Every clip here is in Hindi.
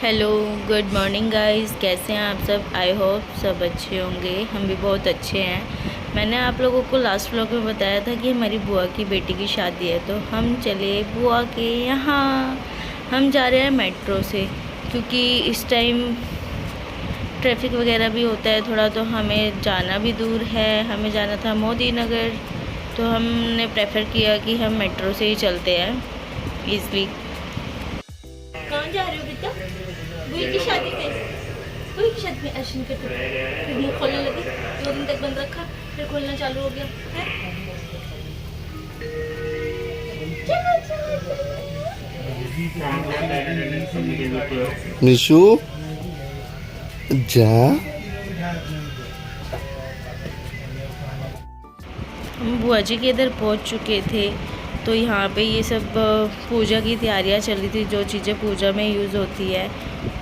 Hello, good morning guys. कैसे हैं आप सब? आई होप सब अच्छे होंगे। हम भी बहुत अच्छे हैं। मैंने आप लोगों को लास्ट व्लॉग में बताया था कि हमारी बुआ की बेटी की शादी है, तो हम चले बुआ के यहाँ। हम जा रहे हैं मेट्रो से, क्योंकि इस टाइम ट्रैफिक वगैरह भी होता है थोड़ा, तो हमें जाना भी दूर है। हमें जाना था मोदी नगर, तो हमने प्रेफर किया कि हम मेट्रो से ही चलते हैं ईज़ली। कौन जा रहे हो बेटा? बुई की शादी में। बुई की शादी में अर्शन के फिर मुँह खोलने लगी। 2 दिन तक बंद रखा, फिर खोलना चालू हो गया है। चलो चलो चलो निशु जा। हम बुआ जी के इधर पहुंच चुके थे, तो यहाँ पे ये सब पूजा की तैयारियाँ चल रही थी, जो चीज़ें पूजा में यूज़ होती है।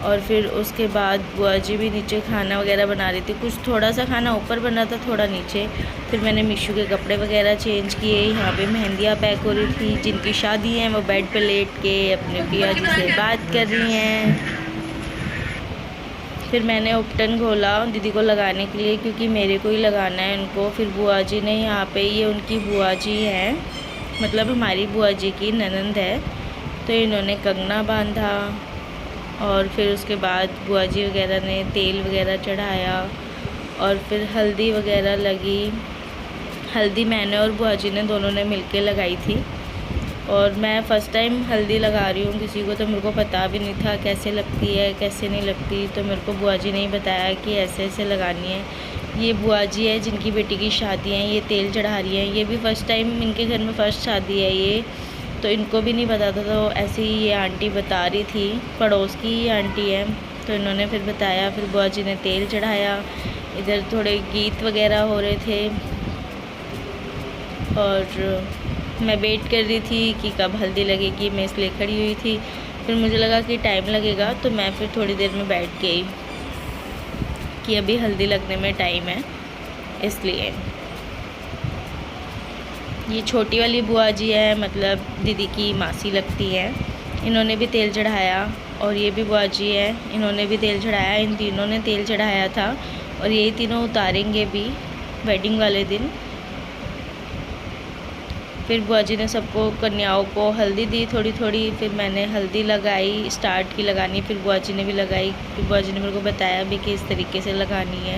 और फिर उसके बाद बुआ जी भी नीचे खाना वगैरह बना रही थी। कुछ थोड़ा सा खाना ऊपर बना था, थोड़ा नीचे। फिर मैंने मिशू के कपड़े वगैरह चेंज किए। यहाँ पे मेहंदियाँ पैक हो रही थी। जिनकी शादी है वो बेड पे लेट के अपने पिया जी से बात कर रही हैं। फिर मैंने उपटन खोला दीदी को लगाने के लिए, क्योंकि मेरे को ही लगाना है उनको। फिर बुआ जी ने यहाँ पे, ये उनकी बुआ जी हैं, मतलब हमारी बुआ जी की ननंद है, तो इन्होंने कंगना बांधा। और फिर उसके बाद बुआ जी वगैरह ने तेल वगैरह चढ़ाया, और फिर हल्दी वगैरह लगी। हल्दी मैंने और बुआ जी ने दोनों ने मिलके लगाई थी। और मैं फ़र्स्ट टाइम हल्दी लगा रही हूँ किसी को, तो मेरे को पता भी नहीं था कैसे लगती है कैसे नहीं लगती। तो मेरे को बुआ जी ने ही बताया कि ऐसे ऐसे लगानी है। ये बुआ जी है जिनकी बेटी की शादी है, ये तेल चढ़ा रही है। ये भी फ़र्स्ट टाइम इनके घर में फ़र्स्ट शादी है ये, तो इनको भी नहीं पता था। तो ऐसे ही ये आंटी बता रही थी, पड़ोस की ही आंटी है, तो इन्होंने फिर बताया। फिर बुआ जी ने तेल चढ़ाया। इधर थोड़े गीत वगैरह हो रहे थे, और मैं वेट कर रही थी कि कब हल्दी लगेगी। मैं इसलिए खड़ी हुई थी। फिर मुझे लगा कि टाइम लगेगा, तो मैं फिर थोड़ी देर में बैठ गई कि अभी हल्दी लगने में टाइम है, इसलिए। ये छोटी वाली बुआ जी है, मतलब दीदी की मासी लगती है। इन्होंने भी तेल चढ़ाया। और ये भी बुआ जी है, इन्होंने भी तेल चढ़ाया। इन तीनों ने तेल चढ़ाया था, और यही तीनों उतारेंगे भी वेडिंग वाले दिन। फिर बुआ जी ने सबको, कन्याओं को हल्दी दी थोड़ी थोड़ी। फिर मैंने हल्दी लगाई, स्टार्ट की लगानी। फिर बुआ जी ने भी लगाई। फिर बुआ जी ने मेरे को बताया भी कि इस तरीके से लगानी है।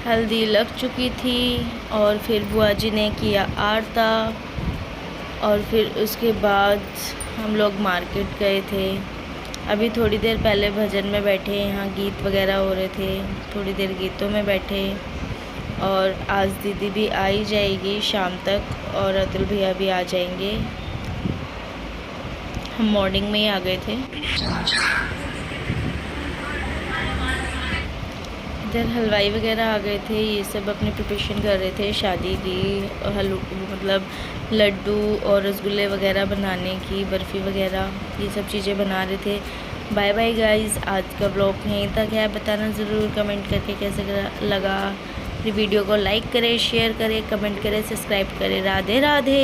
हल्दी लग चुकी थी और फिर बुआ जी ने किया आरता और फिर उसके बाद हम लोग मार्केट गए थे। अभी थोड़ी देर पहले भजन में बैठे, यहाँ गीत वगैरह हो रहे थे, थोड़ी देर गीतों में बैठे। और आज दीदी भी आ ही जाएगी शाम तक और अतुल भैया भी आ जाएंगे। हम मॉर्निंग में ही आ गए थे। इधर हलवाई वगैरह आ गए थे, ये सब अपनी प्रिपरेशन कर रहे थे शादी की, मतलब लड्डू और रसगुल्ले वगैरह बनाने की, बर्फ़ी वगैरह ये सब चीज़ें बना रहे थे। बाय बाय गाइस, आज का ब्लॉग यहीं तक है। बताना ज़रूर कमेंट करके कैसे लगा। वीडियो को लाइक करें, शेयर करें, कमेंट करें, सब्सक्राइब करें। राधे राधे।